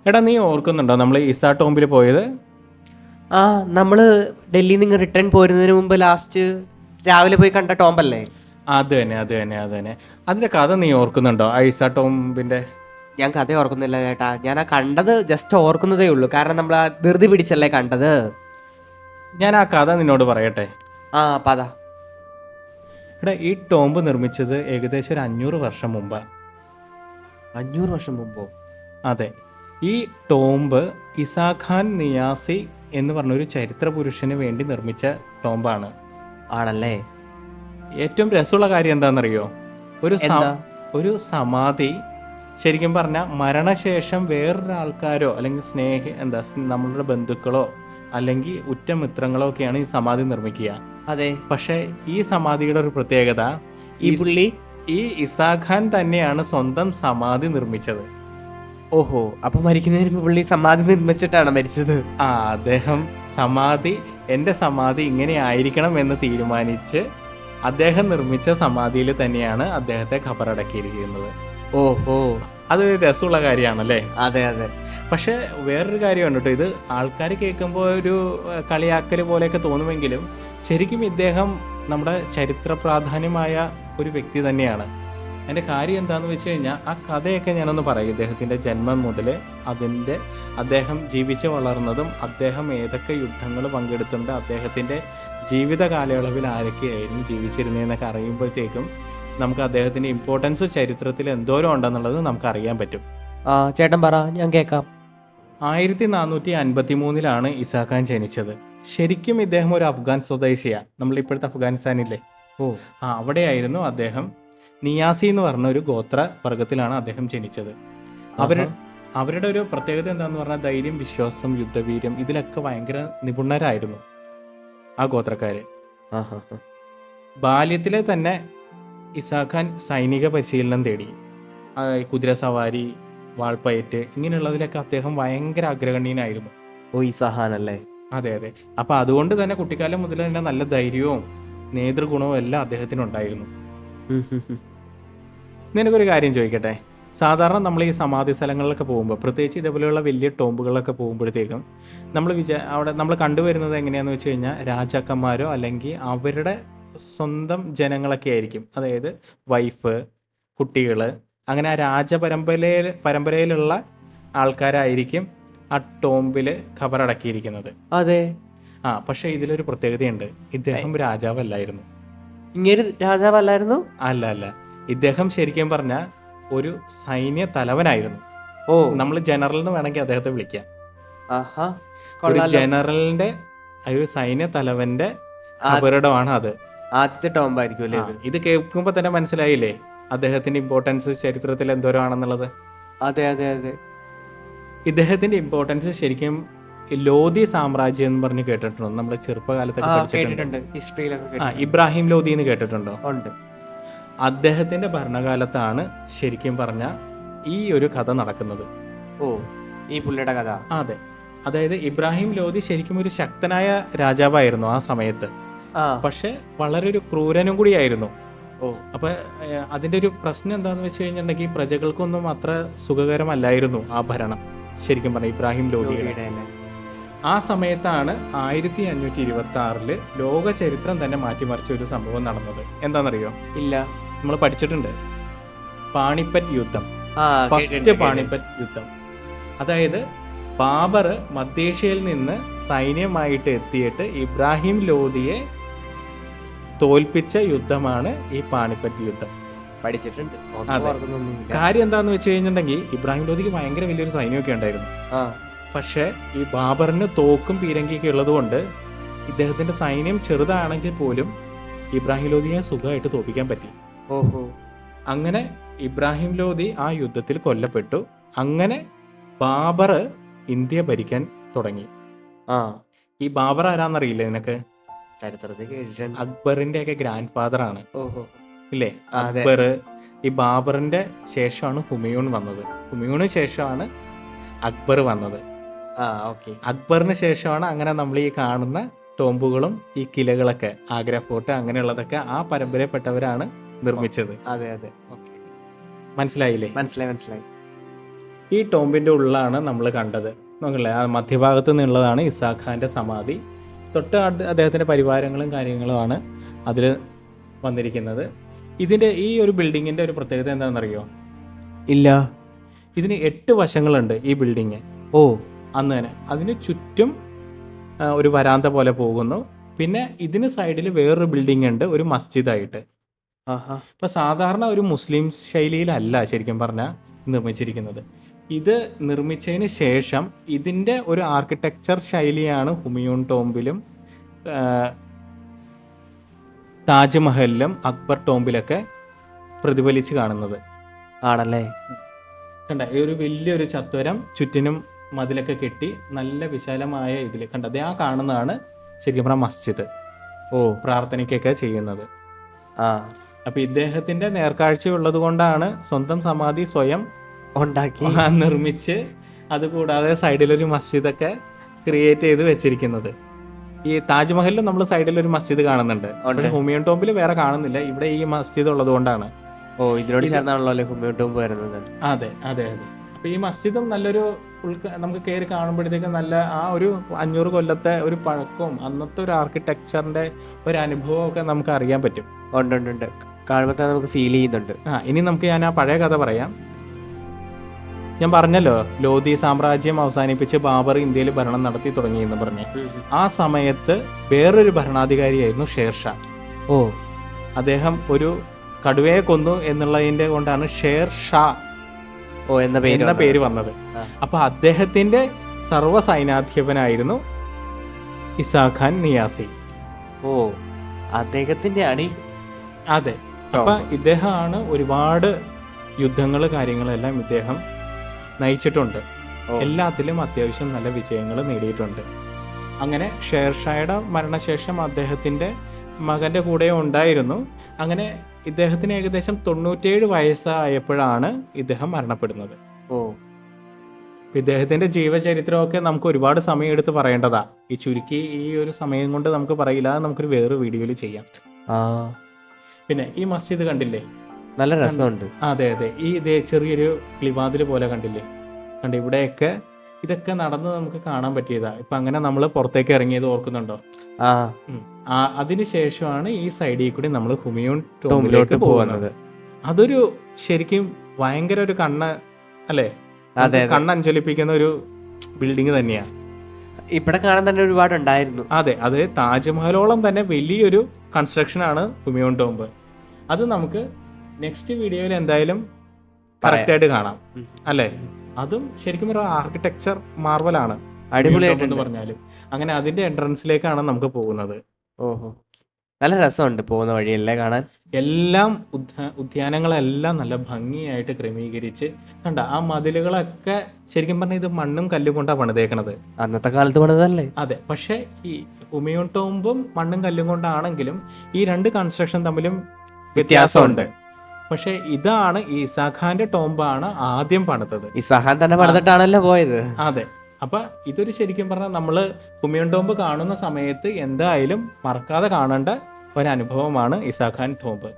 എടാ നീ ഓർക്കുന്നുണ്ടോ നമ്മൾ ഇസാ ടോംബിൽ പോയത്? ആ നമ്മള് ഡൽഹിയിൽ നിന്ന് റിട്ടേൺ പോരുന്നതിന് മുമ്പ് ലാസ്റ്റ് രാവിലെ പോയി കണ്ട ടോംബല്ലേ? അത് തന്നെ. അതിന്റെ കഥ നീ ഓർക്കുന്നുണ്ടോ, ആ ഇസാ ടോംബിന്റെ? ഞാൻ കഥ ഓർക്കുന്നില്ല ചേട്ടാ. ഞാൻ ആ കണ്ടത് ജസ്റ്റ് ഓർക്കുന്നതേ ഉള്ളൂ. കാരണം നമ്മൾ ആ ധൃതി പിടിച്ചല്ലേ കണ്ടത്. ഞാൻ ആ കഥ നിന്നോട് പറയട്ടെ. ആ പത. എടാ, ഈ ടോംബ് നിർമ്മിച്ചത് ഏകദേശം ഒരു 500 വർഷം മുമ്പാ. 500 വർഷം മുമ്പോ? അതെ, ഈ ടോംബ് ഇസാഖാൻ നിയാസി എന്ന് പറഞ്ഞൊരു ചരിത്ര പുരുഷന് വേണ്ടി നിർമ്മിച്ച ടോംബാണ്. ആണല്ലേ? ഏറ്റവും രസമുള്ള കാര്യം എന്താണെന്നറിയോ? എന്താ? ഒരു സമാധി ശരിക്കും പറഞ്ഞാൽ മരണശേഷം വേറൊരാൾക്കാരോ അല്ലെങ്കിൽ നമ്മളുടെ ബന്ധുക്കളോ അല്ലെങ്കിൽ ഉറ്റമിത്രങ്ങളോ ഒക്കെയാണ് ഈ സമാധി നിർമ്മിക്കുക. അതെ. പക്ഷേ ഈ സമാധിയുടെ ഒരു പ്രത്യേകത, ഈ ഇസാഖാൻ തന്നെയാണ് സ്വന്തം സമാധി നിർമ്മിച്ചത്. ഓഹോ, അപ്പൊ മരിക്കുന്നതിന് മുമ്പ് പുള്ളി സമാധി നിർമ്മിച്ചിട്ടാണ് മരിച്ചത്? അദ്ദേഹം എൻ്റെ സമാധി ഇങ്ങനെ ആയിരിക്കണം എന്ന് തീരുമാനിച്ച് അദ്ദേഹം നിർമ്മിച്ച സമാധിയിൽ തന്നെയാണ് അദ്ദേഹത്തെ ഖബറടക്കിയിരിക്കുന്നത്. ഓഹോ, അതൊരു രസമുള്ള കാര്യമാണല്ലേ? അതെ അതെ. പക്ഷെ വേറൊരു കാര്യമാണ് കേട്ടോ, ഇത് ആൾക്കാർ കേൾക്കുമ്പോൾ ഒരു കളിയാക്കൽ പോലെയൊക്കെ തോന്നുമെങ്കിലും ശരിക്കും ഇദ്ദേഹം നമ്മുടെ ചരിത്ര പ്രാധാന്യമായ ഒരു വ്യക്തി തന്നെയാണ്. അതിൻ്റെ കാര്യം എന്താണെന്ന് വെച്ച് കഴിഞ്ഞാൽ, ആ കഥയൊക്കെ ഞാനൊന്ന് പറയും. ഇദ്ദേഹത്തിൻ്റെ ജന്മം മുതൽ അദ്ദേഹം ജീവിച്ച് വളർന്നതും അദ്ദേഹം ഏതൊക്കെ യുദ്ധങ്ങൾ പങ്കെടുത്തിട്ടുണ്ട്, അദ്ദേഹത്തിൻ്റെ ജീവിത കാലയളവിൽ ആരൊക്കെയായിരുന്നു ജീവിച്ചിരുന്നതെന്നൊക്കെ അറിയുമ്പോഴത്തേക്കും നമുക്ക് അദ്ദേഹത്തിൻ്റെ ഇമ്പോർട്ടൻസ് ചരിത്രത്തിൽ എന്തോരം ഉണ്ടെന്നുള്ളത് നമുക്ക് അറിയാൻ പറ്റും. ചേട്ടൻ പറ, ഞാൻ കേൾക്കാം. 1453 ഇസാഖാൻ ജനിച്ചത്. ശരിക്കും ഇദ്ദേഹം ഒരു അഫ്ഗാൻ സ്വദേശിയാണ്. നമ്മളിപ്പോഴത്തെ അഫ്ഗാനിസ്ഥാനില്ലേ, അവിടെയായിരുന്നു അദ്ദേഹം. നിയാസി എന്ന് പറഞ്ഞ ഒരു ഗോത്ര വർഗത്തിലാണ് അദ്ദേഹം ജനിച്ചത്. അവരുടെ ഒരു പ്രത്യേകത എന്താന്ന് പറഞ്ഞാൽ ധൈര്യം, വിശ്വാസം, യുദ്ധവീര്യം ഇതിലൊക്കെ ഭയങ്കര നിപുണരായിരുന്നു ആ ഗോത്രക്കാര്. ബാല്യത്തിലെ തന്നെ ഇസാഖാൻ സൈനിക പരിശീലനം തേടി. കുതിര സവാരി, വാൾപ്പയറ്റ് ഇങ്ങനെയുള്ളതിലൊക്കെ അദ്ദേഹം ഭയങ്കര അഗ്രഗണ്യനായിരുന്നു. ഇസാഹാനല്ലേ? അതെ. അപ്പൊ അതുകൊണ്ട് തന്നെ കുട്ടിക്കാലം മുതൽ തന്നെ നല്ല ധൈര്യവും നേതൃഗുണവും എല്ലാം അദ്ദേഹത്തിനുണ്ടായിരുന്നു. നിനക്കൊരു കാര്യം ചോദിക്കട്ടെ, സാധാരണ നമ്മൾ ഈ സമാധി സ്ഥലങ്ങളിലൊക്കെ പോകുമ്പോൾ, പ്രത്യേകിച്ച് ഇതേപോലെയുള്ള വലിയ ടോംബുകളിലൊക്കെ പോകുമ്പോഴത്തേക്കും അവിടെ നമ്മൾ കണ്ടുവരുന്നത് എങ്ങനെയാണെന്ന് വെച്ച് കഴിഞ്ഞാൽ, രാജാക്കന്മാരോ അല്ലെങ്കിൽ അവരുടെ സ്വന്തം ജനങ്ങളൊക്കെ ആയിരിക്കും. അതായത് വൈഫ്, കുട്ടികൾ, അങ്ങനെ ആ പരമ്പരയിലുള്ള ആൾക്കാരായിരിക്കും ആ ടോംബിൽ ഖബറടക്കിയിരിക്കുന്നത്. അതെ. പക്ഷെ ഇതിലൊരു പ്രത്യേകതയുണ്ട്. ഇദ്ദേഹം രാജാവല്ലായിരുന്നു. ഇങ്ങനെ രാജാവല്ലായിരുന്നു? അല്ല. ഇദ്ദേഹം ശരിക്കും പറഞ്ഞ ഒരു സൈന്യ തലവനായിരുന്നു. നമ്മൾ ജനറൽ എന്ന് വേണമെങ്കിൽ അദ്ദേഹത്തെ വിളിക്കാം. ഒരു ജനറലിന്റെ, ഒരു സൈന്യ തലവന്റെ ഖബറിടമാണ് അത്. ആദ്യത്തെ ടോംബായിരിക്കും. ഇത് കേൾക്കുമ്പോ തന്നെ മനസ്സിലായില്ലേ അദ്ദേഹത്തിന്റെ ഇമ്പോർട്ടൻസ് ചരിത്രത്തിൽ എന്തോരം ആണെന്നുള്ളത്? അതെ. ഇദ്ദേഹത്തിന്റെ ഇമ്പോർട്ടൻസ് ശരിക്കും ലോധി സാമ്രാജ്യം എന്ന് പറഞ്ഞ് കേട്ടിട്ടുണ്ടോ? നമ്മള് ചെറുപ്പകാലത്തൊക്കെ പഠിച്ചിട്ടുണ്ട്. ഇബ്രാഹിം ലോധി എന്ന് കേട്ടിട്ടുണ്ടോ? ഉണ്ട്. അദ്ദേഹത്തിന്റെ ഭരണകാലത്താണ് ശരിക്കും പറഞ്ഞ ഈ ഒരു കഥ നടക്കുന്നത്. ഈ പുള്ളിയുടെ കഥ? അതെ. അതായത് ഇബ്രാഹിം ലോധി ശരിക്കും ഒരു ശക്തനായ രാജാവായിരുന്നു ആ സമയത്ത്. പക്ഷെ വളരെ ഒരു ക്രൂരനും കൂടിയായിരുന്നു. അപ്പൊ അതിന്റെ ഒരു പ്രശ്നം എന്താന്ന് വെച്ച് കഴിഞ്ഞിട്ടുണ്ടെങ്കിൽ, പ്രജകൾക്കൊന്നും അത്ര സുഖകരമല്ലായിരുന്നു ആ ഭരണം. ശരിക്കും പറഞ്ഞ ഇബ്രാഹിം ലോധിയുടെ ആ സമയത്താണ് 1526 ലോക ചരിത്രം തന്നെ മാറ്റിമറിച്ച ഒരു സംഭവം നടന്നത്. എന്താണെന്നറിയോ? ഇല്ല. നമ്മൾ പഠിച്ചിട്ടുണ്ട്, പാണിപ്പറ്റ് യുദ്ധം. ഫസ്റ്റ് പാണിപ്പറ്റ് യുദ്ധം. അതായത് ബാബർ മധ്യേഷ്യയിൽ നിന്ന് സൈന്യമായിട്ട് എത്തിയിട്ട് ഇബ്രാഹിം ലോധിയെ തോൽപ്പിച്ച യുദ്ധമാണ് ഈ പാണിപ്പറ്റ് യുദ്ധം. പഠിച്ചിട്ടുണ്ട്. കാര്യം എന്താന്ന് വെച്ച് കഴിഞ്ഞിട്ടുണ്ടെങ്കിൽ, ഇബ്രാഹിം ലോധിക്ക് ഭയങ്കര വലിയൊരു സൈന്യമൊക്കെ ഉണ്ടായിരുന്നു. പക്ഷെ ഈ ബാബറിന് തോക്കും പീരങ്കിയൊക്കെ ഉള്ളത് കൊണ്ട് ഇദ്ദേഹത്തിന്റെ സൈന്യം ചെറുതാണെങ്കിൽ പോലും ഇബ്രാഹിം ലോധിയെ സുഖമായിട്ട് തോൽപ്പിക്കാൻ പറ്റി. അങ്ങനെ ഇബ്രാഹിം ലോധി ആ യുദ്ധത്തിൽ കൊല്ലപ്പെട്ടു. അങ്ങനെ ബാബർ ഇന്ത്യ ഭരിക്കാൻ തുടങ്ങി. ഈ ബാബർ ആരാന്നറിയില്ലേ നിനക്ക്? ചരിത്രത്തിൽ അക്ബറിന്റെ ഒക്കെ ഗ്രാൻഡ് ഫാദർ ആണ്. ഇല്ലേ അക്ബർ? ഈ ബാബറിന്റെ ശേഷമാണ് ഹുമയൂൺ വന്നത്. ഹുമയൂണിന് ശേഷമാണ് അക്ബർ വന്നത്. അക്ബറിന് ശേഷമാണ് അങ്ങനെ നമ്മൾ ഈ കാണുന്ന ടോംബുകളും ഈ കിലകളൊക്കെ, ആഗ്ര ഫോർട്ട് അങ്ങനെയുള്ളതൊക്കെ ആ പരമ്പരയിൽപ്പെട്ടവരാണ് നിർമ്മിച്ചത്. അതെ. മനസ്സിലായില്ലേ? മനസ്സിലായി. ഈ ടോംബിൻ്റെ ഉള്ളിലാണ് നമ്മൾ കണ്ടത്. നോക്കില്ലേ, ആ മധ്യഭാഗത്ത് നിന്നുള്ളതാണ് ഇസാഖ് ഖാൻ്റെ സമാധി. തൊട്ട് അദ്ദേഹത്തിൻ്റെ പരിവാരങ്ങളും കാര്യങ്ങളുമാണ് അതിൽ വന്നിരിക്കുന്നത്. ഇതിൻ്റെ ഈ ഒരു ബിൽഡിങ്ങിൻ്റെ ഒരു പ്രത്യേകത എന്താണെന്നറിയോ? ഇല്ല. ഇതിന് 8 വശങ്ങളുണ്ട് ഈ ബിൽഡിങ്. ഓ, അന്ന് തന്നെ അതിന് ചുറ്റും ഒരു വരാന്ത പോലെ പോകുന്നു. പിന്നെ ഇതിന് സൈഡിൽ വേറൊരു ബിൽഡിംഗ് ഉണ്ട്, ഒരു മസ്ജിദായിട്ട്. ഇപ്പം സാധാരണ ഒരു മുസ്ലിം ശൈലിയിലല്ല ശരിക്കും പറഞ്ഞാൽ നിർമ്മിച്ചിരിക്കുന്നത്. ഇത് നിർമ്മിച്ചതിന് ശേഷം ഇതിൻ്റെ ഒരു ആർക്കിടെക്ചർ ശൈലിയാണ് ഹുമയൂൺ ടോംബിലും താജ്മഹലിലും അക്ബർ ടോംബിലൊക്കെ പ്രതിഫലിച്ച് കാണുന്നത്. ആണല്ലേ? കണ്ട, ഈ ഒരു വലിയൊരു ചത്വരം ചുറ്റിനും മതിലൊക്കെ കെട്ടി നല്ല വിശാലമായ ഇതിൽ കണ്ടത് ആ കാണുന്നതാണ് ശരിക്കും പറഞ്ഞാൽ മസ്ജിദ്. ഓ, പ്രാർത്ഥനയ്ക്കൊക്കെ ചെയ്യുന്നത്. ആ, അപ്പം ഇദ്ദേഹത്തിൻ്റെ നേർക്കാഴ്ചയുള്ളത് കൊണ്ടാണ് സ്വന്തം സമാധി സ്വയം ഉണ്ടാക്കി നിർമ്മിച്ച് അതുകൂടാതെ സൈഡിലൊരു മസ്ജിദൊക്കെ ക്രിയേറ്റ് ചെയ്ത് വെച്ചിരിക്കുന്നത്. ഈ താജ്മഹലിൽ നമ്മൾ സൈഡിലൊരു മസ്ജിദ് കാണുന്നുണ്ട്, പക്ഷേ ഹുമയൂൺ ടോംബിൽ വേറെ കാണുന്നില്ല. ഇവിടെ ഈ മസ്ജിദ് ഉള്ളത് കൊണ്ടാണ്. ഓ, ഇതിനോട് ചേർന്നാണല്ലോ ഹുമയൂൺ ടോംബ് വരുന്നത്. അതെ അതെ അതെ. അപ്പോൾ ഈ മസ്ജിദും നല്ലൊരു നമുക്ക് കയറി കാണുമ്പോഴത്തേക്കും നല്ല ആ ഒരു 500 കൊല്ലത്തെ ഒരു പഴക്കവും അന്നത്തെ ഒരു ആർക്കിടെക്ചറിന്റെ ഒരു അനുഭവമൊക്കെ നമുക്ക് അറിയാൻ പറ്റും. ഉണ്ട്, കാണുമ്പോൾ തന്നെ നമുക്ക് ഫീൽ ചെയ്യുന്നുണ്ട്. ഇനി നമുക്ക് ഞാൻ ആ പഴയ കഥ പറയാം. ഞാൻ പറഞ്ഞല്ലോ, ലോധി സാമ്രാജ്യം അവസാനിപ്പിച്ച് ബാബർ ഇന്ത്യയിൽ ഭരണം നടത്തി തുടങ്ങിയെന്ന് പറഞ്ഞ്. ആ സമയത്ത് വേറൊരു ഭരണാധികാരിയായിരുന്നു ഷേർഷാ. ഓ, അദ്ദേഹം ഒരു കടുവയെ കൊന്നു എന്നുള്ളതിന്റെ കൊണ്ടാണ് ഷേർ ഷാ എന്ന പേര് വന്നത്. അപ്പൊ അദ്ദേഹത്തിന്റെ സർവ്വ സൈന്യാധിപനായിരുന്നു ഇസാഖ് ഖാൻ നിയാസി. ഓ, അദ്ദേഹത്തിന്റെ ആണ്. അതെ. അപ്പൊ ഇദ്ദേഹമാണ് ഒരുപാട് യുദ്ധങ്ങൾ കാര്യങ്ങളെല്ലാം ഇദ്ദേഹം നയിച്ചിട്ടുണ്ട്. എല്ലാത്തിലും അത്യാവശ്യം നല്ല വിജയങ്ങൾ നേടിയിട്ടുണ്ട്. അങ്ങനെ ഷേർഷായുടെ മരണശേഷം അദ്ദേഹത്തിന്റെ മകന്റെ കൂടെ ഉണ്ടായിരുന്നു. അങ്ങനെ ഇദ്ദേഹത്തിന് ഏകദേശം 97 വയസ്സായപ്പോഴാണ് ഇദ്ദേഹം മരണപ്പെടുന്നത്. ഓ, ഇദ്ദേഹത്തിന്റെ ജീവചരിത്രമൊക്കെ നമുക്ക് ഒരുപാട് സമയം എടുത്ത് പറയേണ്ടതാ. ഈ ചുരുക്കി ഈ ഒരു സമയം കൊണ്ട് നമുക്ക് പറയില്ല, നമുക്കൊരു വേറൊരു വീഡിയോയിൽ ചെയ്യാം. പിന്നെ ഈ മസ്ജിദ് കണ്ടില്ലേ, നല്ല രസമുണ്ട്. അതെ അതെ. ഈ ഇതേ ചെറിയൊരു കിളിവാതിൽ പോലെ കണ്ടില്ലേ, ഇവിടെയൊക്കെ ഇതൊക്കെ നടന്ന് നമുക്ക് കാണാൻ പറ്റിയതാ. ഇപ്പൊ അങ്ങനെ നമ്മൾ പുറത്തേക്ക് ഇറങ്ങിയത് ഓർക്കുന്നുണ്ടോ? അതിനുശേഷമാണ് ഈ സൈഡിൽ കൂടി നമ്മൾ ഹുമയൂൺ ടോംബിലോട്ട് പോകുന്നത്. അതൊരു ശരിക്കും ഭയങ്കര ഒരു അല്ലേ, കണ്ണഞ്ചലിപ്പിക്കുന്ന ഒരു ബിൽഡിംഗ് തന്നെയാണ്. ഇവിടെ കാണാൻ തന്നെ ഒരുപാട് ഉണ്ടായിരുന്നു. അതെ, അത് താജ്മഹലോളം തന്നെ വലിയൊരു കൺസ്ട്രക്ഷൻ ആണ് ഹുമയൂൺ ടോംബ്. അത് നമുക്ക് നെക്സ്റ്റ് വീഡിയോയിൽ എന്തായാലും കറക്റ്റായിട്ട് കാണാം, അല്ലേ? അതും ശരിക്കും ഒരു ആർക്കിടെക്ചർ മാർവലാണ്, അടിപൊളിയായിട്ടെന്ന് പറഞ്ഞാലും. അങ്ങനെ അതിന്റെ എൻട്രൻസിലേക്കാണ് നമുക്ക് പോകുന്നത്. ഓഹോ, നല്ല രസമുണ്ട് പോകുന്ന വഴിയല്ലേ കാണാൻ. എല്ലാം ഉദ്യാനങ്ങളെല്ലാം നല്ല ഭംഗിയായിട്ട് ക്രമീകരിച്ച് കണ്ട. ആ മതിലുകളൊക്കെ ശരിക്കും പറഞ്ഞാൽ ഇത് മണ്ണും കല്ലും കൊണ്ടാണ് പണിതേക്കണത്. അന്നത്തെ കാലത്ത് പണിതല്ലേ? അതെ. പക്ഷെ ഈ ഹുമയൂൺ ടോംബും മണ്ണും കല്ലും കൊണ്ടാണെങ്കിലും ഈ രണ്ട് കൺസ്ട്രക്ഷൻ തമ്മിലും വ്യത്യാസമുണ്ട്. പക്ഷെ ഇതാണ് ഈ ഇസാഖ് ഖാന്റെ ടോംബാണ് ആദ്യം പണിതത്. ഇസാഖ് ഖാൻ തന്നെ പണിതിട്ടാണല്ലോ പോയത്. അതെ. അപ്പൊ ഇതൊരു ശരിക്കും പറഞ്ഞാൽ നമ്മള് ഹുമയൂൺ ടോംബ് കാണുന്ന സമയത്ത് എന്തായാലും മറക്കാതെ കാണേണ്ട ഒരു അനുഭവമാണ് ഇസാഖ് ഖാൻ ടോംബ്.